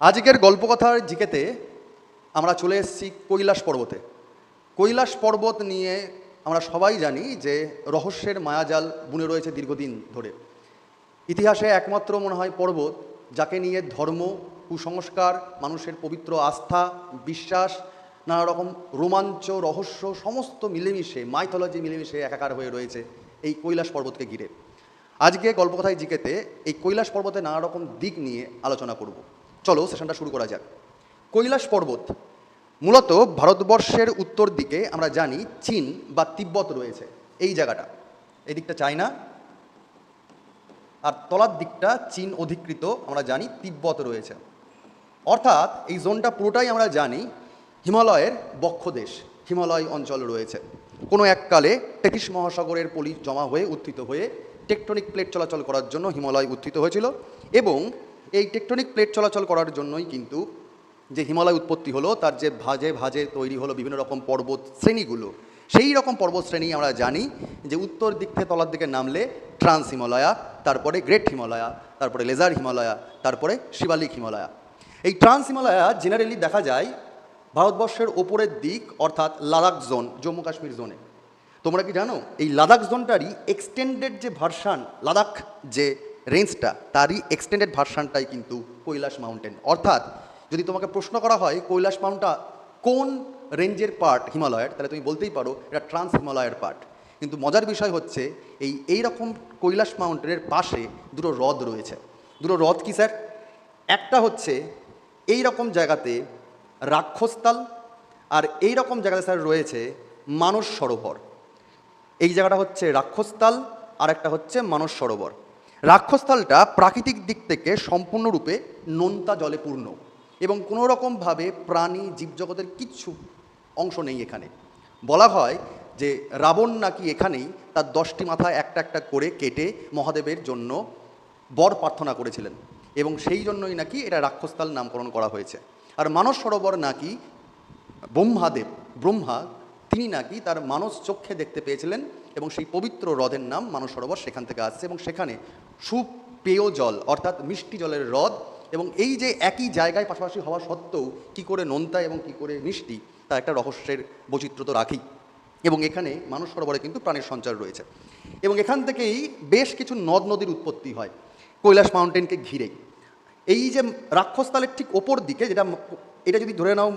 আজকের গল্পকথার জিকেতে আমরা চলে এসেছি কৈলাস পর্বতে। কৈলাস পর্বত নিয়ে আমরা সবাই জানি যে রহস্যের মায়াজাল বুনে রয়েছে দীর্ঘদিন ধরে। ইতিহাসে একমাত্র মনে হয় পর্বত যাকে নিয়ে ধর্ম, কুসংস্কার, মানুষের পবিত্র আস্থা, বিশ্বাস, নানা রকম রোমাঞ্চ, রহস্য সমস্ত মিলেমিশে, মাইথোলজি মিলেমিশে একাকার হয়ে রয়েছে এই কৈলাস পর্বতকে ঘিরে। আজকে গল্পকথায় জিকেতে এই কৈলাস পর্বতে নানা রকম দিক নিয়ে আলোচনা করব। চলো সেশনটা শুরু করা যাক। কৈলাস পর্বত মূলত ভারতবর্ষের উত্তর দিকে আমরা জানি চীন বা তিব্বত রয়েছে, এই জায়গাটা। এই দিকটা চায়না, আর তলার দিকটা চীন অধিকৃত আমরা জানি তিব্বত রয়েছে। অর্থাৎ এই জোনটা পুরোটাই আমরা জানি হিমালয়ের বক্ষদেশ, হিমালয় অঞ্চল রয়েছে। কোনো এককালে টেথিস মহাসাগরের পলি জমা হয়ে উত্থিত হয়ে টেকটনিক প্লেট চলাচল করার জন্য হিমালয় উত্থিত হয়েছিল, এবং এই টেকটনিক প্লেট চলাচল করার জন্যই কিন্তু যে হিমালয় উৎপত্তি হলো, তার যে ভাঁজে ভাঁজে তৈরি হলো বিভিন্ন রকম পর্বত শ্রেণীগুলো, সেই রকম পর্বত শ্রেণী আমরা জানি যে উত্তর দিক থেকে তলার দিকে নামলে ট্রান্স হিমালয়া, তারপরে গ্রেট হিমালয়া, তারপরে লেজার হিমালয়া, তারপরে শিবালিক হিমালয়া। এই ট্রান্স হিমালয়া জেনারেলি দেখা যায় ভারতবর্ষের ওপরের দিক, অর্থাৎ লাদাখ জোন, জম্মু কাশ্মীর জোনে। তোমরা কি জানো এই লাদাখ জোনটারই এক্সটেন্ডেড যে ভার্সান, লাদাখ যে রেঞ্জটা, তারই এক্সটেন্ডেড ভার্সানটাই কিন্তু কৈলাস মাউন্টেন। অর্থাৎ যদি তোমাকে প্রশ্ন করা হয় কৈলাস মাউন্টটা কোন রেঞ্জের পার্ট হিমালয়ের, তাহলে তুমি বলতেই পারো এটা ট্রান্স হিমালয়ের পার্ট। কিন্তু মজার বিষয় হচ্ছে এই রকম কৈলাস মাউন্টেনের পাশে দুটো হ্রদ রয়েছে। দুটো হ্রদ কি স্যার? একটা হচ্ছে এই রকম জায়গাতে রাক্ষসতাল, আর এই রকম জায়গাতে স্যার রয়েছে মানস সরোবর। এই জায়গাটা হচ্ছে রাক্ষসতাল, আর একটা হচ্ছে মানস সরোবর। রাক্ষসতালটা প্রাকৃতিক দিক থেকে সম্পূর্ণরূপে নোনতা জলে পূর্ণ, এবং কোনো রকমভাবে প্রাণী জীবজগতের কিচ্ছু অংশ নেই এখানে। বলা হয় যে রাবণ নাকি এখানেই তার 10টি মাথা একটা একটা করে কেটে মহাদেবের জন্য বর প্রার্থনা করেছিলেন, এবং সেই জন্যই নাকি এটা রাক্ষসতাল নামকরণ করা হয়েছে। আর মানস সরোবর নাকি ব্রহ্মা তিনি নাকি তার মানস চক্ষে দেখতে পেয়েছিলেন, এবং সেই পবিত্র হ্রদের নাম মানস সরোবর সেখান থেকে আসছে, এবং সেখানে সুপেয় জল অর্থাৎ মিষ্টি জলের হ্রদ। এবং এই যে একই জায়গায় পাশাপাশি হওয়া সত্ত্বেও কী করে নোনতা এবং কী করে মিষ্টি, তা একটা রহস্যের বৈচিত্র্য তো রাখি। এবং এখানে মানস সরোবরে কিন্তু প্রাণের সঞ্চার রয়েছে, এবং এখান থেকেই বেশ কিছু নদ নদীর উৎপত্তি হয় কৈলাস মাউন্টেনকে ঘিরেই। এই যে রাক্ষসতালের ঠিক ওপর দিকে, এটা যদি ধরে নাও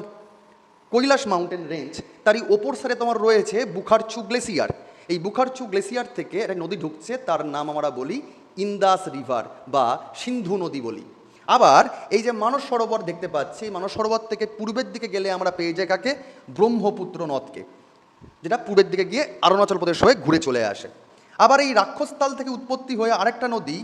কৈলাস মাউন্টেন রেঞ্জ, তারই ওপর সারে তোমার রয়েছে বুখারচু গ্লেসিয়ার। এই বুখারচু গ্লেসিয়ার থেকে একটা নদী ঢুকছে, তার নাম আমরা বলি ইন্দাস রিভার বা সিন্ধু নদী বলি। আবার এই যে মানস সরোবর দেখতে পাচ্ছি, মানস সরোবর থেকে পূর্বের দিকে গেলে আমরা পেয়ে যাই কাকে? ব্রহ্মপুত্র নদকে, যেটা পূর্বের দিকে গিয়ে অরুণাচল প্রদেশ হয়ে ঘুরে চলে আসে। আবার এই রাক্ষসতাল থেকে উৎপত্তি হয়ে আরেকটা নদী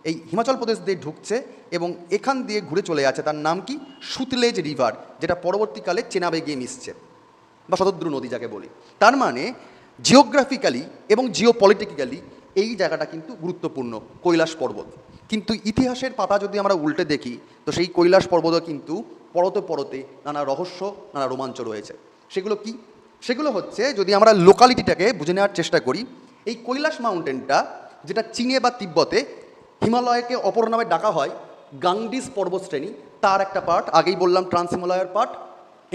এই হিমাচল প্রদেশ দিয়ে ঢুকছে এবং এখান দিয়ে ঘুরে চলে আছে, তার নাম কি? সুতলেজ রিভার, যেটা পরবর্তীকালে চেনাবে গিয়ে মিশছে, বা শতদ্রু নদী যাকে বলি। তার মানে জিওগ্রাফিক্যালি এবং জিওপলিটিক্যালি এই জায়গাটা কিন্তু গুরুত্বপূর্ণ কৈলাস পর্বত। কিন্তু ইতিহাসের পাতা যদি আমরা উল্টে দেখি, তো সেই কৈলাস পর্বতও কিন্তু পরতে পরতে নানা রহস্য, নানা রোমাঞ্চ রয়েছে। সেগুলো কি? সেগুলো হচ্ছে, যদি আমরা লোকালিটিটাকে বুঝে নেওয়ার চেষ্টা করি, এই কৈলাস মাউন্টেনটা যেটা চীনে বা তিব্বতে হিমালয়কে অপর নামে ডাকা হয় গাংডিস পর্বতশ্রেণী, তার একটা পার্ট, আগেই বললাম ট্রান্স হিমালয়ের পার্ট।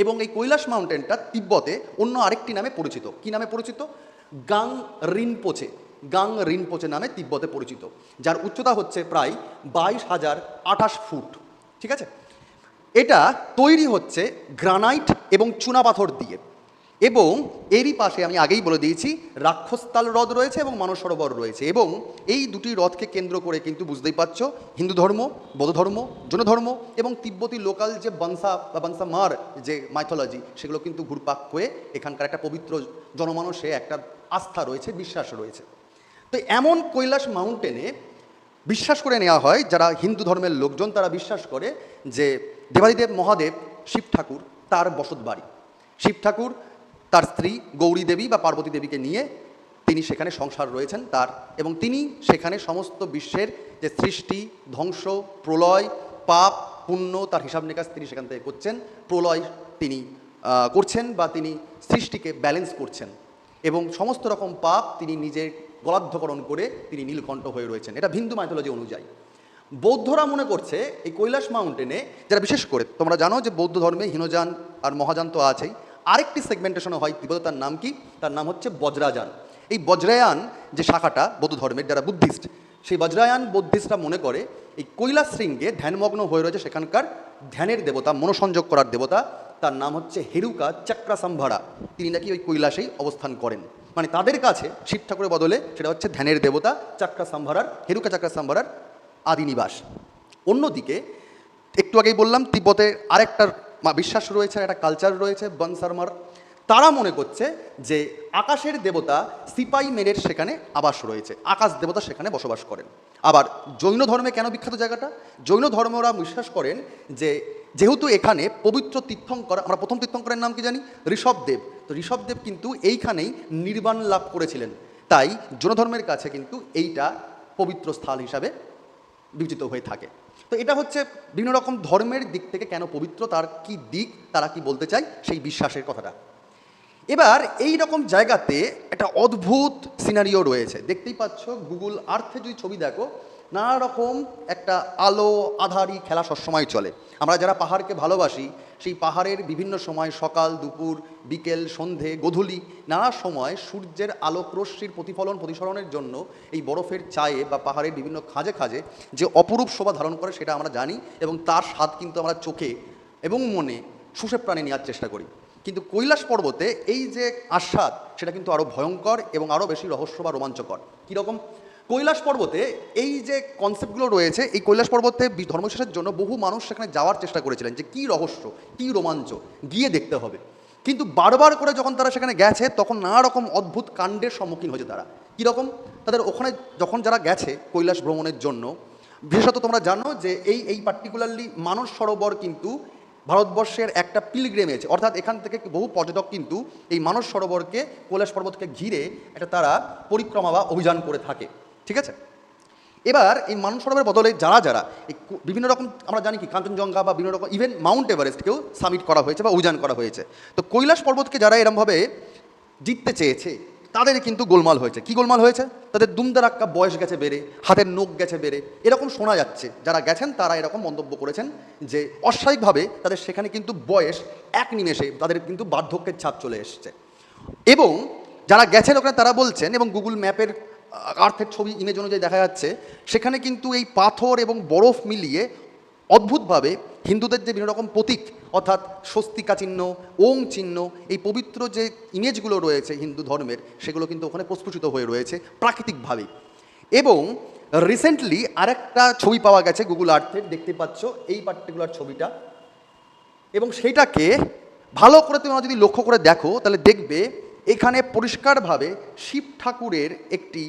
এবং এই কৈলাস মাউন্টেনটা তিব্বতে অন্য আরেকটি নামে পরিচিত। কি নামে পরিচিত? গাং রিনপোচে নামে তিব্বতে পরিচিত, যার উচ্চতা হচ্ছে প্রায় 22,028 ফুট। ঠিক আছে? এটা তৈরি হচ্ছে গ্রানাইট এবং চুনাপাথর দিয়ে, এবং এরই পাশে আমি আগেই বলে দিয়েছি রাক্ষসতাল হ্রদ রয়েছে এবং মানস সরোবর রয়েছে। এবং এই দুটি হ্রদকে কেন্দ্র করে কিন্তু বুঝতেই পারছো হিন্দু ধর্ম, বৌদ্ধ ধর্ম, জৈন ধর্ম এবং তিব্বতী লোকাল যে বনসা বা বনসামার যে মাইথোলজি, সেগুলো কিন্তু ঘুরপাক হয়ে এখানকার একটা পবিত্র জনমানসে একটা আস্থা রয়েছে, বিশ্বাস রয়েছে। তো এমন কৈলাস মাউন্টেনে বিশ্বাস করে নেওয়া হয়, যারা হিন্দু ধর্মের লোকজন তারা বিশ্বাস করে যে দেবাদিদেব মহাদেব শিব ঠাকুর তার বসত বাড়ি। শিব ঠাকুর তার স্ত্রী গৌরী দেবী বা পার্বতী দেবীকে নিয়ে তিনি সেখানে সংসার রয়েছেন তার, এবং তিনি সেখানে সমস্ত বিশ্বের যে সৃষ্টি, ধ্বংস, প্রলয়, পাপ, পুণ্য, তার হিসাব নিকাশ তিনি সেখান থেকে করছেন। প্রলয় তিনি করছেন বা তিনি সৃষ্টিকে ব্যালেন্স করছেন, এবং সমস্ত রকম পাপ তিনি নিজের গলাদ্ধকরণ করে তিনি নীলকণ্ঠ হয়ে রয়েছেন। এটা হিন্দু মাইথোলজি অনুযায়ী। বৌদ্ধরা মনে করছে এই কৈলাস মাউন্টেনে, যারা বিশেষ করে তোমরা জানো যে বৌদ্ধ ধর্মে হীনযান আর মহাযান তো আছেই, আরেকটি সেগমেন্টেশনও হয় তিব্বতে, তার নাম কি? তার নাম হচ্ছে বজ্রাযান। এই বজ্রায়ান যে শাখাটা বৌদ্ধ ধর্মের, যারা বুদ্ধিস্ট, সেই বজ্রায়ান বুদ্ধিস্টরা মনে করে এই কৈলাস শৃঙ্গে ধ্যানমগ্ন হয়ে রয়েছে সেখানকার ধ্যানের দেবতা, মনোসংযোগ করার দেবতা, তার নাম হচ্ছে হেরুকা চক্রাসম্ভরা। তিনি নাকি ওই কৈলাসেই অবস্থান করেন। মানে তাদের কাছে শিব ঠাকুরের বদলে সেটা হচ্ছে ধ্যানের দেবতা চক্রাসম্ভরার, হেরুকা চক্রাসম্ভরার আদি নিবাস। অন্যদিকে একটু আগেই বললাম তিব্বতে আরেকটা বিশ্বাস রয়েছে, একটা কালচার রয়েছে বনসারমার। তারা মনে করছে যে আকাশের দেবতা সিপাই মেরের সেখানে আবাস রয়েছে, আকাশ দেবতা সেখানে বসবাস করেন। আবার জৈন ধর্মে কেন বিখ্যাত জায়গাটা? জৈন ধর্মে ওরা বিশ্বাস করেন যে যেহেতু এখানে পবিত্র তীর্থঙ্কর, আমরা প্রথম তীর্থঙ্করের নাম কি জানি? ঋষভদেব। তো ঋষভদেব কিন্তু এইখানেই নির্বাণ লাভ করেছিলেন, তাই জৈন ধর্মের কাছে কিন্তু এইটা পবিত্র স্থল হিসাবে বিবেচিত হয়ে থাকে। তো এটা হচ্ছে বিভিন্ন রকম ধর্মের দিক থেকে কেন পবিত্র, তার কি দিক, তারা কি বলতে চায়, সেই বিশ্বাসের কথাটা। এবার এই রকম জায়গাতে একটা অদ্ভুত সিনারিও রয়েছে, দেখতেই পাচ্ছ। গুগল আর্থে যদি ছবি দেখো, নানা রকম একটা আলো আধারি খেলা সবসময় চলে। আমরা যারা পাহাড়কে ভালোবাসি, সেই পাহাড়ের বিভিন্ন সময়, সকাল, দুপুর, বিকেল, সন্ধে, গোধূলি, নানা সময় সূর্যের আলোক রশ্মির প্রতিসরণের জন্য এই বরফের চায়ে বা পাহাড়ের বিভিন্ন খাঁজে খাঁজে যে অপরূপ শোভা ধারণ করে সেটা আমরা জানি, এবং তার স্বাদ কিন্তু আমরা চোখে এবং মনে শুষে প্রাণে নেওয়ার চেষ্টা করি। কিন্তু কৈলাস পর্বতে এই যে আস্বাদ, সেটা কিন্তু আরও ভয়ঙ্কর এবং আরও বেশি রহস্য বা রোমাঞ্চকর। কীরকম? কৈলাস পর্বতে এই যে কনসেপ্টগুলো রয়েছে, এই কৈলাস পর্বতে ধর্মবিশ্বাসের জন্য বহু মানুষ সেখানে যাওয়ার চেষ্টা করেছিলেন যে কী রহস্য, কী রোমাঞ্চ, গিয়ে দেখতে হবে। কিন্তু বারবার করে যখন তারা সেখানে গেছে, তখন নানা রকম অদ্ভুত কাণ্ডের সম্মুখীন হয়েছে তারা। কীরকম? তাদের ওখানে যখন যারা গেছে কৈলাস ভ্রমণের জন্য, বিশেষত তোমরা জানো যে এই পার্টিকুলারলি মানস সরোবর কিন্তু ভারতবর্ষের একটা পিলগ্রিমেজ, অর্থাৎ এখান থেকে বহু পর্যটক কিন্তু এই মানস সরোবরকে, কৈলাস পর্বতকে ঘিরে একটা তারা পরিক্রমা বা অভিযান করে থাকে। ঠিক আছে? এবার এই মানস সরোবরের বদলে যারা যারা এই বিভিন্ন রকম, আমরা জানি কি কাঞ্চনজঙ্ঘা বা বিভিন্ন রকম ইভেন মাউন্ট এভারেস্টকেও সামিট করা হয়েছে বা অভিযান করা হয়েছে। তো কৈলাস পর্বতকে যারা এরমভাবে জিততে চেয়েছে, তাদের কিন্তু গোলমাল হয়েছে। কি গোলমাল হয়েছে? তাদের দুমদারাক্কা বয়স গেছে বেড়ে, হাতের নখ গেছে বেড়ে, এরকম শোনা যাচ্ছে। যারা গেছেন তারা এরকম মন্তব্য করেছেন যে অস্বাভাবিকভাবে তাদের সেখানে কিন্তু বয়স এক নিমেষে তাদের কিন্তু বার্ধক্যের ছাপ চলে এসছে। এবং যারা গেছেন ওখানে তারা বলছেন, এবং গুগল ম্যাপের আর্থের ছবি ইমেজ অনুযায়ী দেখা যাচ্ছে, সেখানে কিন্তু এই পাথর এবং বরফ মিলিয়ে অদ্ভুতভাবে হিন্দুদের যে বিভিন্ন রকম প্রতীক, অর্থাৎ স্বস্তিকা চিহ্ন, ওং চিহ্ন, এই পবিত্র যে ইমেজগুলো রয়েছে হিন্দু ধর্মের, সেগুলো কিন্তু ওখানে প্রস্ফুটিত হয়ে রয়েছে প্রাকৃতিকভাবেই। এবং রিসেন্টলি আরেকটা ছবি পাওয়া গেছে গুগল আর্থের, দেখতে পাচ্ছ এই পার্টিকুলার ছবিটা, এবং সেইটাকে ভালো করে তোমরা যদি লক্ষ্য করে দেখো, তাহলে দেখবে এখানে পরিষ্কারভাবে শিব ঠাকুরের একটি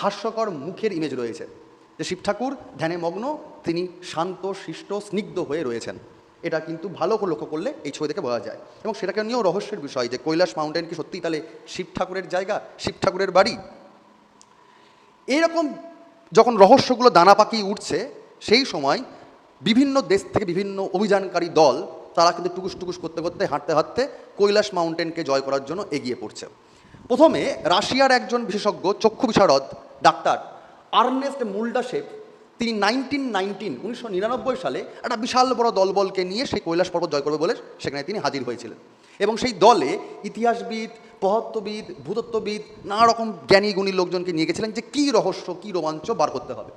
হাস্যকর মুখের ইমেজ রয়েছে, যে শিব ঠাকুর ধ্যানে মগ্ন, তিনি শান্ত, শিষ্ট, স্নিগ্ধ হয়ে রয়েছেন। এটা কিন্তু ভালো করে লক্ষ্য করলে এই ছবি থেকে বোঝা যায়। এবং সেটাকে নিয়েও রহস্যের বিষয় যে কৈলাস মাউন্টেন কি সত্যিই তাহলে শিব ঠাকুরের জায়গা, শিব ঠাকুরের বাড়ি? এইরকম যখন রহস্যগুলো দানা পাকিয়ে উঠছে, সেই সময় বিভিন্ন দেশ থেকে বিভিন্ন অভিযানকারী দল, তারা কিন্তু টুকুস টুকুস করতে করতে, হাঁটতে হাঁটতে কৈলাস মাউন্টেনকে জয় করার জন্য এগিয়ে পড়ছে। প্রথমে রাশিয়ার একজন বিশেষজ্ঞ চক্ষু বিশারদ ডাক্তার আর্নেস্ট মুল্ডাশেভ, তিনি 1999 সালে একটা বিশাল বড় দলবলকে নিয়ে সেই কৈলাস পর্বত জয় করবে বলে সেখানে তিনি হাজির হয়েছিলেন। এবং সেই দলে ইতিহাসবিদ, প্রহত্ববিদ, ভূতত্ত্ববিদ, নানা রকম জ্ঞানী গুণী লোকজনকে নিয়ে গেছিলেন যে কী রহস্য, কী রোমাঞ্চ বার করতে হবে।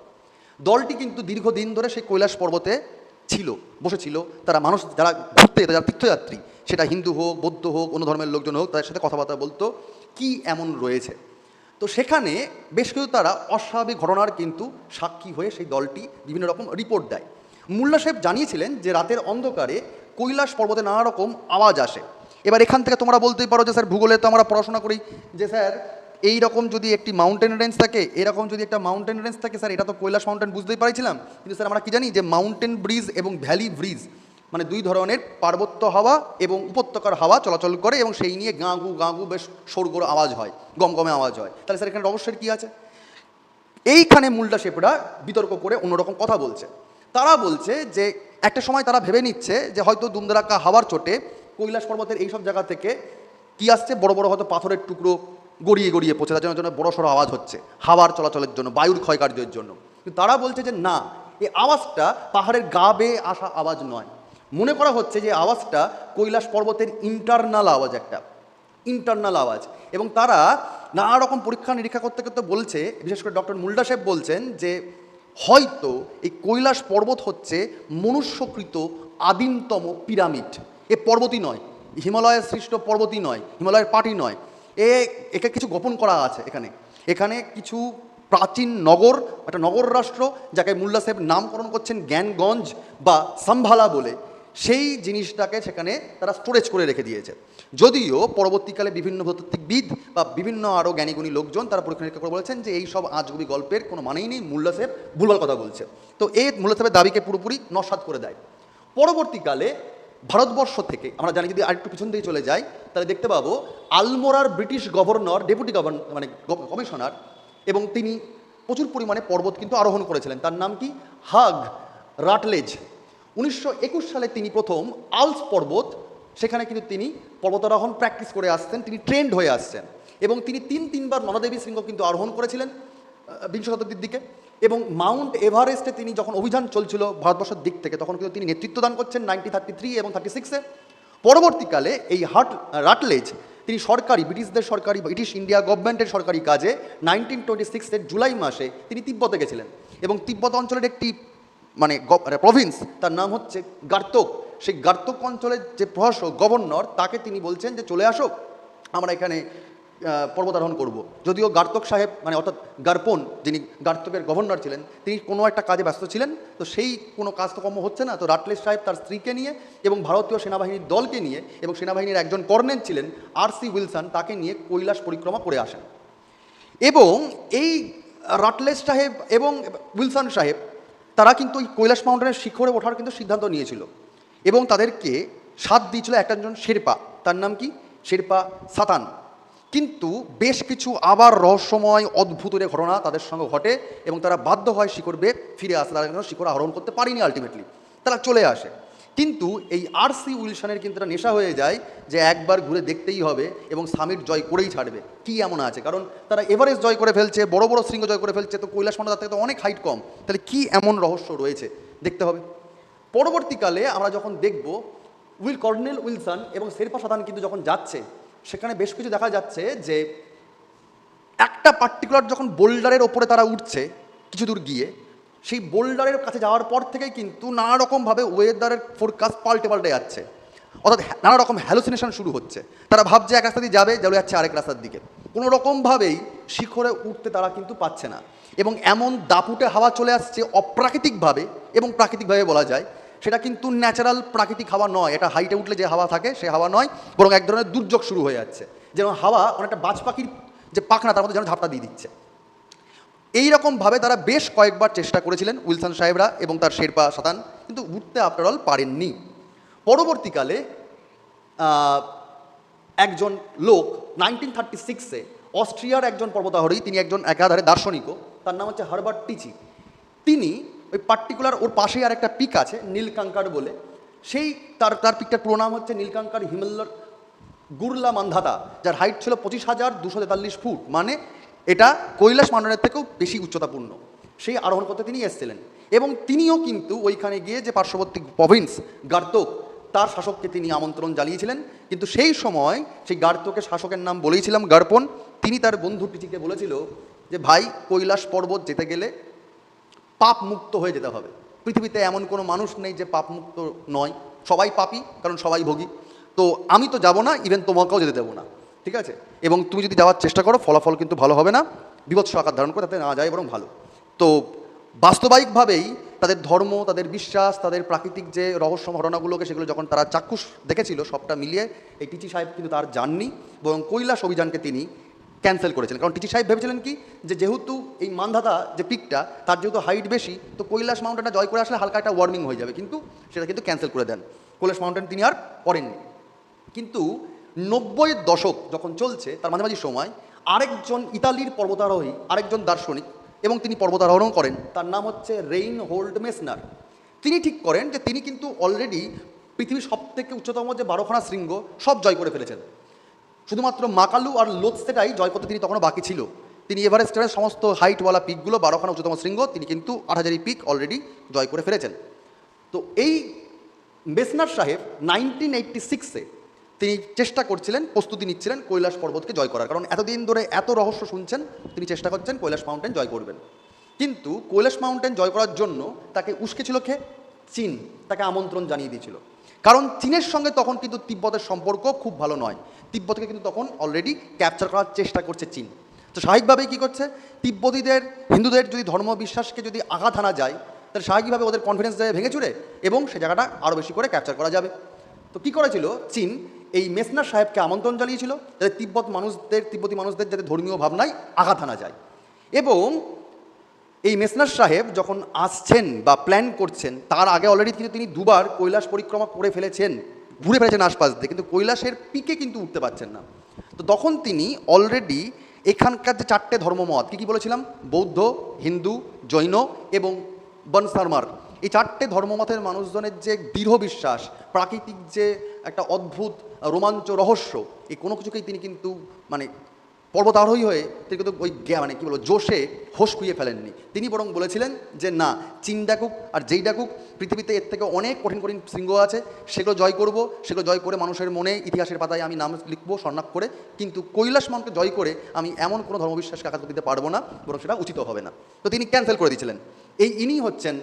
দলটি কিন্তু দীর্ঘদিন ধরে সেই কৈলাস পর্বতে ছিল, বসেছিল। তারা মানুষ যারা ঘুরতে যেত, যারা তীর্থযাত্রী, সেটা হিন্দু হোক, বৌদ্ধ হোক, অন্য ধর্মের লোকজন হোক, তাদের সাথে কথাবার্তা বলতো কি এমন রয়েছে। তো সেখানে বেশ কিছু তারা অস্বাভাবিক ঘটনার কিন্তু সাক্ষী হয়ে সেই দলটি বিভিন্ন রকম রিপোর্ট দেয়। মোল্লা সাহেব জানিয়েছিলেন যে রাতের অন্ধকারে কৈলাস পর্বতে নানা রকম আওয়াজ আসে। এবার এখান থেকে তোমরা বলতেই পারো যে স্যার ভূগোলে তো আমরা পড়াশোনা করি, যে স্যার এই রকম যদি একটি মাউন্টেন রেঞ্জ থাকে, এরকম যদি একটা মাউন্টেন রেঞ্জ থাকে, স্যার এটা তো কৈলাস মাউন্টেন বুঝতেই পারছিলাম। কিন্তু স্যার আমরা কি জানি যে মাউন্টেন ব্রিজ এবং ভ্যালি ব্রিজ মানে দুই ধরনের পার্বত্য হাওয়া এবং উপত্যকার হাওয়া চলাচল করে, এবং সেই নিয়ে গাঁগু গাঁগু বেশ সরগোর আওয়াজ হয়, গমগমে আওয়াজ হয়। তাহলে স্যার এখানে রহস্যের কী আছে? এইখানে মুল্ডা শেপরা বিতর্ক করে অন্যরকম কথা বলছে। তারা বলছে যে একটা সময় তারা ভেবে নিচ্ছে যে হয়তো দুমদারাক্কা হাওয়ার চোটে কৈলাস পর্বতের এইসব জায়গা থেকে কী আসছে, বড় বড় হয়তো পাথরের টুকরো গড়িয়ে গড়িয়ে পড়ছে, তার জন্য বড় সড়ো আওয়াজ হচ্ছে হাওয়ার চলাচলের জন্য, বায়ুর ক্ষয়কার্যের জন্য। কিন্তু তারা বলছে যে না, এই আওয়াজটা পাহাড়ের গা বেয়ে আসা আওয়াজ নয়। মনে করা হচ্ছে যে আওয়াজটা কৈলাস পর্বতের ইন্টারনাল আওয়াজ, একটা ইন্টারনাল আওয়াজ। এবং তারা নানা রকম পরীক্ষা নিরীক্ষা করতে করতে বলছে, বিশেষ করে ডক্টর মুল্ডা সাহেব বলছেন যে হয়তো এই কৈলাস পর্বত হচ্ছে মনুষ্যকৃত আদিমতম পিরামিড। এ পর্বতই নয়, হিমালয়ের সৃষ্ট পর্বতই নয়, হিমালয়ের পাটি নয়, একে কিছু গোপন করা আছে এখানে। এখানে কিছু প্রাচীন নগর, একটা নগর রাষ্ট্র, যাকে মুল্লা সাহেব নামকরণ করছেন জ্ঞানগঞ্জ বা সাম্ভালা বলে, সেই জিনিসটাকে সেখানে তারা স্টোরেজ করে রেখে দিয়েছে। যদিও পরবর্তীকালে বিভিন্ন ভৌতাত্ত্বিকবিদ বা বিভিন্ন আরও জ্ঞানীগুণী লোকজন তারা পরীক্ষা নিরীক্ষা করে বলেছেন যে এই সব আজগুবি গল্পের কোনো মানেই নেই, মুল্লা সাহেব ভুলভাল কথা বলছে। তো এই মুল্লা সাহেবের দাবিকে পুরোপুরি নস্যাৎ করে দেয়। পরবর্তীকালে ভারতবর্ষ থেকে আমরা জানি, যদি আরেকটু পিছন দিকে চলে যাই তাহলে দেখতে পাবো আলমোরার ব্রিটিশ গভর্নর, ডেপুটি গভর্নর মানে কমিশনার, এবং তিনি প্রচুর পরিমাণে পর্বত কিন্তু আরোহণ করেছিলেন। তার নাম কি? হাগ রাটলেজ। 1921 সালে তিনি প্রথম আলস পর্বত, সেখানে কিন্তু তিনি পর্বতারোহণ প্র্যাকটিস করে আসছেন, তিনি ট্রেন্ড হয়ে আসছেন। এবং তিনি তিনবার নরদেবী শৃঙ্গ কিন্তু আরোহণ করেছিলেন বিংশ শতাব্দীর দিকে। এবং মাউন্ট এভারেস্টে তিনি যখন অভিযান চলছিল ভারতবর্ষের দিক থেকে, তখন কিন্তু তিনি নেতৃত্ব দান করছেন 1933 এবং 36-এ। পরবর্তীকালে এই রাটলেজ তিনি সরকারি, ব্রিটিশদের সরকারি, ব্রিটিশ ইন্ডিয়া গভর্নমেন্টের সরকারি কাজে 1926-এর জুলাই মাসে তিনি তিব্বতে গেছিলেন। এবং তিব্বত অঞ্চলের একটি মানে প্রভিন্স, তার নাম হচ্ছে গার্তক। সেই গার্তক অঞ্চলের যে প্রশাসক, গভর্নর, তাকে তিনি বলছেন যে চলে আসো, আমরা এখানে পর্বতারোহণ করব। যদিও গার্তক সাহেব মানে অর্থাৎ গার্পন, যিনি গার্তকের গভর্নর ছিলেন, তিনি কোনো একটা কাজে ব্যস্ত ছিলেন। তো সেই কোনো কাজ তো কর্ম হচ্ছে না, তো রাটলেজ সাহেব তার স্ত্রীকে নিয়ে এবং ভারতীয় সেনাবাহিনীর দলকে নিয়ে এবং সেনাবাহিনীর একজন কর্নেল ছিলেন আর.সি. উইলসন, তাকে নিয়ে কৈলাস পরিক্রমা করে আসেন। এবং এই রাটলেজ সাহেব এবং উইলসন সাহেব তারা কিন্তু ওই কৈলাস মাউন্টেনের শিখরে ওঠার কিন্তু সিদ্ধান্ত নিয়েছিল। এবং তাদেরকে সাথ দিয়েছিল একজন শেরপা, তার নাম কি? শেরপা সাতান। কিন্তু বেশ কিছু আবার রহস্যময় অদ্ভুত ঘটনা তাদের সঙ্গে ঘটে এবং তারা বাধ্য হয় শিখর বেয়ে ফিরে আসে। তারা কিন্তু শিখর আরোহণ করতে পারেনি, আলটিমেটলি তারা চলে আসে। কিন্তু এই আর.সি. উইলসনের কিন্তু একটা নেশা হয়ে যায় যে একবার ঘুরে দেখতেই হবে এবং সামিট জয় করেই ছাড়বে। কী এমন আছে? কারণ তারা এভারেস্ট জয় করে ফেলছে, বড় বড় শৃঙ্গ জয় করে ফেলছে, তো কৈলাস মাউন্ট তার থেকে তো অনেক হাইট কম, তাহলে কী এমন রহস্য রয়েছে দেখতে হবে। পরবর্তীকালে আমরা যখন দেখব কর্নেল উইলসন এবং শেরপা সাতান কিন্তু যখন যাচ্ছে, সেখানে বেশ কিছু দেখা যাচ্ছে যে একটা পার্টিকুলার যখন বোল্ডারের ওপরে তারা উঠছে কিছু দূর গিয়ে, সেই বোল্ডারের কাছে যাওয়ার পর থেকেই কিন্তু নানা রকমভাবে ওয়েদারের ফোরকাস্ট পাল্টে যাচ্ছে, অর্থাৎ নানা রকম হ্যালুসিনেশন শুরু হচ্ছে। তারা ভাবছে এক রাস্তা দিয়ে যাবে, যাচ্ছে আরেক রাস্তার দিকে, কোনো রকমভাবেই শিখরে উঠতে তারা কিন্তু পাচ্ছে না। এবং এমন দাপুটে হাওয়া চলে আসছে অপ্রাকৃতিকভাবে, এবং প্রাকৃতিকভাবে বলা যায় সেটা কিন্তু ন্যাচারাল প্রাকৃতিক হাওয়া নয়, এটা হাইটে উঠলে যে হাওয়া থাকে সে হাওয়া নয়, বরং এক ধরনের দুর্যোগ শুরু হয়ে যাচ্ছে। যেন হাওয়া অনেকটা বাজ পাখির যে পাখনা, তার মধ্যে যেন ঝাপটা দিয়ে দিচ্ছে। এইরকমভাবে তারা বেশ কয়েকবার চেষ্টা করেছিলেন উইলসন সাহেবরা এবং তার শেরপা সাতান, কিন্তু উঠতে আফটার অল পারেননি। পরবর্তীকালে একজন লোক 1936-এ অস্ট্রিয়ার একজন পর্বতারোহী, তিনি একজন একাধারে দার্শনিকও, তার নাম হচ্ছে হারবার্ট টিচি। তিনি ওই পার্টিকুলার ওর পাশেই আর একটা পিক আছে নীলকাঙ্কার বলে, সেই তার পিকটার পুরো নাম হচ্ছে নীলকাঙ্কার হিমালয় গুরলা মান্ধাতা, যার হাইট ছিল 25,243 ফুট, মানে এটা কৈলাস মাউন্টেনের থেকেও বেশি উচ্চতাপূর্ণ। সেই আরোহণ করতে তিনি এসেছিলেন এবং তিনিও কিন্তু ওইখানে গিয়ে যে পার্শ্ববর্তী প্রভিন্স গার্তক, তার শাসককে তিনি আমন্ত্রণ জানিয়েছিলেন। কিন্তু সেই সময় সেই গার্তকের শাসকের নাম বলেইছিলাম গার্পন, তিনি তার বন্ধু টিচিকে বলেছিল যে ভাই, কৈলাস পর্বত যেতে গেলে পাপ মুক্ত হয়ে যেতে হবে। পৃথিবীতে এমন কোনো মানুষ নেই যে পাপ মুক্ত নয়, সবাই পাপী, কারণ সবাই ভোগী। তো আমি তো যাব না, ইভেন তোমাকেও যেতে দেবো না, ঠিক আছে? এবং তুমি যদি যাওয়ার চেষ্টা করো ফলাফল কিন্তু ভালো হবে না, বিভৎস আকার ধারণ করে, তাতে না যায় বরং ভালো। তো বাস্তবিকভাবেই তাদের ধর্ম, তাদের বিশ্বাস, তাদের প্রাকৃতিক যে রহস্য ঘটনাগুলোকে, সেগুলো যখন তারা চাক্ষুষ দেখেছিল সবটা মিলিয়ে, এই টিচি সাহেব কিন্তু তার যাননি, বরং কৈলাস অভিযানকে তিনি ক্যান্সেল করেছিলেন। কারণ টিচি সাহেব ভেবেছিলেন কি, যে যেহেতু এই মান্ধাতা যে পিকটা, তার যেহেতু হাইট বেশি, তো কৈলাস মাউন্টেনটা জয় করে আসলে হালকা একটা ওয়ার্মিং হয়ে যাবে, কিন্তু সেটা কিন্তু ক্যান্সেল করে দেন। কৈলাস মাউন্টেন তিনি আর করেননি। কিন্তু 90-এর দশক যখন চলছে, তার মাঝামাঝি সময় আরেকজন ইতালির পর্বতারোহী, আরেকজন দার্শনিক, এবং তিনি পর্বতারোহণ করেন, তার নাম হচ্ছে রেইনহোল্ড মেসনার। তিনি ঠিক করেন যে তিনি কিন্তু অলরেডি পৃথিবীর সবথেকে উচ্চতম যে 12খানা শৃঙ্গ সব জয় করে ফেলেছেন, শুধুমাত্র মাকালু আর লোৎসেটাই জয় করতে তিনি তখনও বাকি ছিল। তিনি এভারেস্টের সমস্ত হাইটওয়ালা পিকগুলো 12খানা উচ্চতম শৃঙ্গ তিনি কিন্তু 8000 পিক অলরেডি জয় করে ফেলেছেন। তো এই মেসনার সাহেব 1986-এ তিনি চেষ্টা করছিলেন, প্রস্তুতি নিচ্ছিলেন কৈলাস পর্বতকে জয় করার, কারণ এতদিন ধরে এত রহস্য শুনছেন, তিনি চেষ্টা করছেন কৈলাস মাউন্টেন জয় করবেন। কিন্তু কৈলাস মাউন্টেন জয় করার জন্য তাকে উস্কেছিল কে? চীন তাকে আমন্ত্রণ জানিয়ে দিয়েছিল, কারণ চীনের সঙ্গে তখন কিন্তু তিব্বতের সম্পর্ক খুব ভালো নয়। তিব্বতকে কিন্তু তখন অলরেডি ক্যাপচার করার চেষ্টা করছে চীন। তো স্বাভাবিকভাবেই কী করছে, তিব্বতীদের, হিন্দুদের যদি ধর্ম বিশ্বাসকে যদি আঘাত আনা যায়, তাহলে স্বাভাবিকভাবে ওদের কনফিডেন্স ভেঙে চুরে এবং সে জায়গাটা আরও বেশি করে ক্যাপচার করা যাবে। তো কী করেছিল চীন, এই মেসনার সাহেবকে আমন্ত্রণ জানিয়েছিল যাতে তিব্বতী মানুষদের যাতে ধর্মীয় ভাবনায় আঘাত আনা যায়। এবং এই মেসনার সাহেব যখন আসছেন বা প্ল্যান করছেন, তার আগে অলরেডি কিন্তু তিনি দুবার কৈলাস পরিক্রমা করে ফেলেছেন, ঘুরে ফেলেছেন আশপাশ দিয়ে, কিন্তু কৈলাসের পিকে কিন্তু উঠতে পারছেন না। তো তখন তিনি অলরেডি এখানকার যে 4টে ধর্মমত কী বলেছিলাম, বৌদ্ধ, হিন্দু, জৈন এবং বনসারমার, এই 4টে ধর্মমতের মানুষজনের যে দৃঢ় বিশ্বাস, প্রাকৃতিক যে একটা অদ্ভুত রোমাঞ্চ রহস্য, এই কোনো কিছুকেই তিনি কিন্তু মানে পর্বতারোহী হয়ে তিনি কিন্তু ওই মানে কী বলবো জোশে হোশ খুইয়ে ফেলেননি। তিনি বরং বলেছিলেন যে না, চীন ডাকুক আর যেই ডাকুক, পৃথিবীতে এর থেকে অনেক কঠিন কঠিন শৃঙ্গ আছে, সেগুলো জয় করব, সেগুলো জয় করে মানুষের মনে ইতিহাসের পাতায় আমি নাম লিখবো স্বর্ণাক করে, কিন্তু কৈলাস মাউন্টকে জয় করে আমি এমন কোনো ধর্মবিশ্বাসকে আঘাত দিতে পারবো না, বরং সেটা উচিত হবে না। তো তিনি ক্যান্সেল করে দিয়েছিলেন। ইনি হচ্ছেন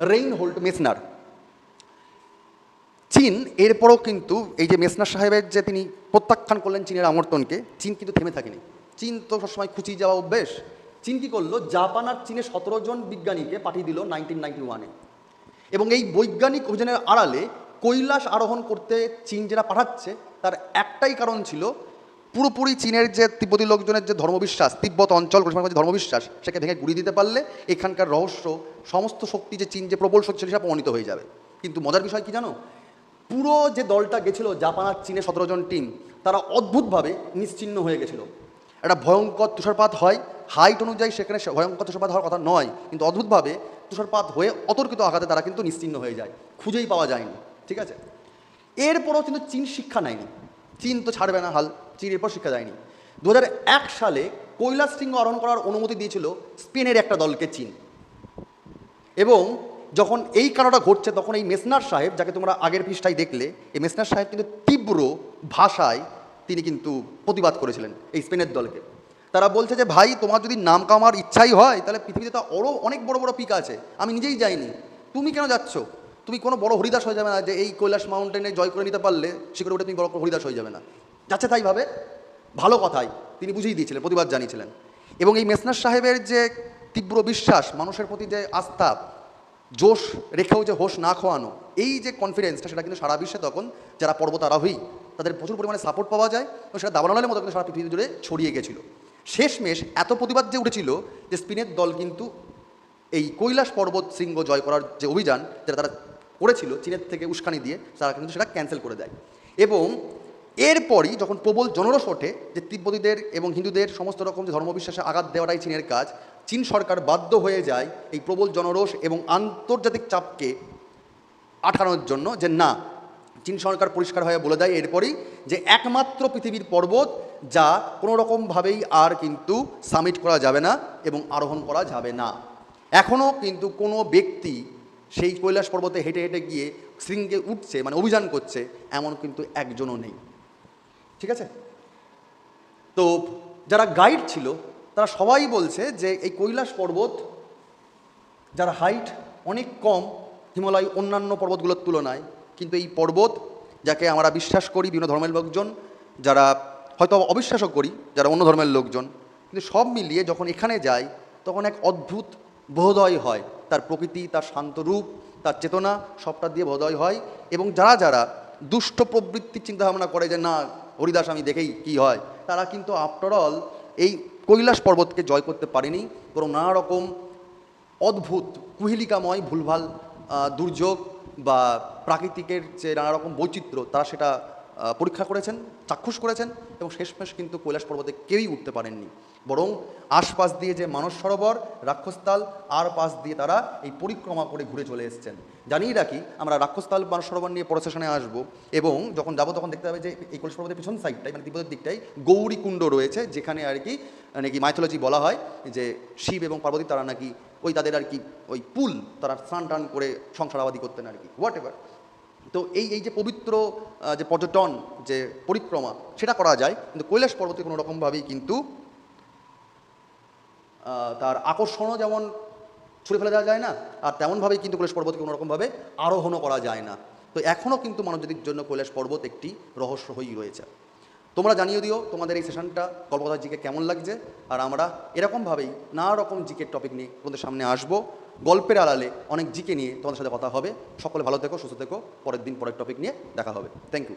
রেইনহোল্ড মেসনার। চীন এরপরও কিন্তু এই যে মেসনার সাহেবের যে তিনি প্রত্যাখ্যান করলেন চীনের আমন্ত্রণকে, চীন কিন্তু থেমে থাকেনি। চীন তো সবসময় খুঁচিয়ে যাওয়া অভ্যেস। চীন কী করলো, জাপান আর চীনের 17 জন বিজ্ঞানীকে পাঠিয়ে দিল 1991-এ। এবং এই বৈজ্ঞানিক অভিযানের আড়ালে কৈলাস আরোহণ করতে চীন যেটা পাঠাচ্ছে, তার একটাই কারণ ছিল, পুরোপুরি চীনের যে তিব্বতী লোকজনের যে ধর্মবিশ্বাস, তিব্বত অঞ্চল যে ধর্মবিশ্বাস, সেকে ভেঙে গুড়িয়ে দিতে পারলে এখানকার রহস্য, সমস্ত শক্তি যে চীন যে প্রবল শক্তি সেটা প্রমাণিত হয়ে যাবে। কিন্তু মজার বিষয় কি জানো, পুরো যে দলটা গেছিলো জাপান আর চীনের 17 জন টিম, তারা অদ্ভুতভাবে নিশ্চিহ্ন হয়ে গেছিলো। একটা ভয়ঙ্কর তুষারপাত হয়, হাইট অনুযায়ী সেখানে ভয়ঙ্কর তুষারপাত হওয়ার কথা নয়, কিন্তু অদ্ভুতভাবে তুষারপাত হয়ে অতর্কিত আঘাতে তারা কিন্তু নিশ্চিহ্ন হয়ে যায়, খুঁজেই পাওয়া যায়নি। ঠিক আছে, এরপরও কিন্তু চীন শিক্ষা নেয়নি, চীন তো ছাড়বে না হাল, চীন এরপর শিক্ষা দেয়নি। 2001 সালে কৈলাস শৃঙ্গ আরোহণ করার অনুমতি দিয়েছিল স্পেনের একটা দলকে চীন। এবং যখন এই কারণটা ঘটছে, তখন এই মেসনার সাহেব, যাকে তোমরা আগের পৃষ্ঠায় দেখলে, এই মেসনার সাহেব কিন্তু তীব্র ভাষায় তিনি কিন্তু প্রতিবাদ করেছিলেন এই স্পেনের দলকে। তারা বলছে যে ভাই, তোমার যদি নাম কামার ইচ্ছাই হয়, তাহলে পৃথিবীতে তো আরও অনেক বড় বড় পিক আছে, আমি নিজেই যাইনি, তুমি কেন যাচ্ছ? তুমি কোনো বড় হরিদাস হয়ে যাবে না যে এই কৈলাস মাউন্টেনে জয় করে নিতে পারলে শিখরে উঠে তুমি বড় হরিদাস হয়ে যাবে না। যাচ্ছে তাই ভাবে, ভালো কথাই তিনি বুঝিয়ে দিয়েছিলেন, প্রতিবাদ জানিয়েছিলেন। এবং এই মেসনার সাহেবের যে তীব্র বিশ্বাস, মানুষের প্রতি যে আস্থা, জোশ রেখেও যে হোশ না খোয়ানো, এই যে কনফিডেন্সটা, সেটা কিন্তু সারা বিশ্বে তখন যারা পর্বতারোহী তাদের প্রচুর পরিমাণে সাপোর্ট পাওয়া যায়, এবং সেটা দাবানলের মতো কিন্তু সারা পৃথিবী জুড়ে ছড়িয়ে গেছিলো। শেষমেশ এত প্রতিবাদ যে উঠেছিল যে স্পেনের দল কিন্তু এই কৈলাস পর্বত শৃঙ্গ জয় করার যে অভিযান যেটা তারা করেছিল চীনের থেকে উস্কানি দিয়ে, তারা কিন্তু সেটা ক্যান্সেল করে দেয়। এবং এরপরই যখন প্রবল জনরোষ ওঠে যে তিব্বতীদের এবং হিন্দুদের সমস্ত রকম যে ধর্মবিশ্বাসে আঘাত দেওয়াটাই চীনের কাজ, চীন সরকার বাধ্য হয়ে যায় এই প্রবল জনরোষ এবং আন্তর্জাতিক চাপকে আঠানোর জন্য যে না, চীন সরকার পরিষ্কার হয়ে বলে দেয় এরপরই যে একমাত্র পৃথিবীর পর্বত যা কোনো রকমভাবেই আর কিন্তু সামিট করা যাবে না এবং আরোহণ করা যাবে না। এখনও কিন্তু কোনো ব্যক্তি সেই কৈলাস পর্বতে হেঁটে হেঁটে গিয়ে শৃঙ্গে উঠছে, মানে অভিযান করছে, এমন কিন্তু একজনও নেই। ঠিক আছে, তো যারা গাইড ছিল তারা সবাই বলছে যে এই কৈলাস পর্বত, যার হাইট অনেক কম হিমালয় অন্যান্য পর্বতগুলোর তুলনায়, কিন্তু এই পর্বত যাকে আমরা বিশ্বাস করি বিভিন্ন ধর্মের লোকজন, যারা হয়তো অবিশ্বাসও করি যারা অন্য ধর্মের লোকজন, কিন্তু সব মিলিয়ে যখন এখানে যায় তখন এক অদ্ভুত বোধোদয় হয়, তার প্রকৃতি, তার শান্ত রূপ, তার চেতনা, সবটা দিয়ে বোধোদয় হয়। এবং যারা যারা দুষ্ট প্রবৃত্তির চিন্তাভাবনা করে যে না হরিদাস আমি দেখেই কি হয়, তারা কিন্তু আফটারঅল এই কৈলাস পর্বতকে জয় করতে পারেনি, বরং নানা রকম অদ্ভুত কুহিলিকাময় ভুলভাল দুর্যোগ বা প্রাকৃতিকের যে নানা রকম বৈচিত্র্য, তারা সেটা পরীক্ষা করেছেন, চাক্ষুষ করেছেন এবং শেষমেশ কিন্তু কৈলাস পর্বতে কেউই উঠতে পারেননি। বরং আশপাশ দিয়ে যে মানস সরোবর, রাক্ষসতাল আর পাশ দিয়ে তারা এই পরিক্রমা করে ঘুরে চলে এসেছেন। জানিয়ে রাখি, আমরা রাক্ষসতাল মানস সরোবর নিয়ে পরের সেশনে আসবো এবং যখন যাবো তখন দেখতে হবে যে এই কৈলাস পর্বতের পিছন সাইডটাই মানে তিব্বতের দিকটাই গৌরীকুণ্ড রয়েছে, যেখানে আর কি নাকি মাইথোলজি বলা হয় যে শিব এবং পার্বতী তারা নাকি ওই তাদের আর কি ওই পুল তারা স্নান টান করে সংসারাবাদী করতেন আর কি, হোয়াট এভার। তো এই যে পবিত্র যে পর্যটন যে পরিক্রমা সেটা করা যায়, কিন্তু কৈলাস পর্বতে কোনো রকমভাবেই কিন্তু তার আকর্ষণও যেমন ছুঁড়ে ফেলে দেওয়া যায় না, আর তেমনভাবেই কিন্তু কৈলাস পর্বতে কোনো রকমভাবে আরোহণও করা যায় না। তো এখনও কিন্তু মানবজাতির জন্য কৈলাস পর্বত একটি রহস্য হয়েই রয়েছে। তোমরা জানিয়ে দিও তোমাদের এই সেশনটা গল্পকথার জিকে কেমন লাগছে, আর আমরা এরকমভাবেই নানা রকম জিকের টপিক নিয়ে তোমাদের সামনে আসবো। গল্পের আড়ালে অনেক জিকে নিয়ে তোমাদের সাথে কথা হবে। সকলে ভালো থেকো, সুস্থ থেকো। পরের দিন পরের টপিক নিয়ে দেখা হবে। Thank you.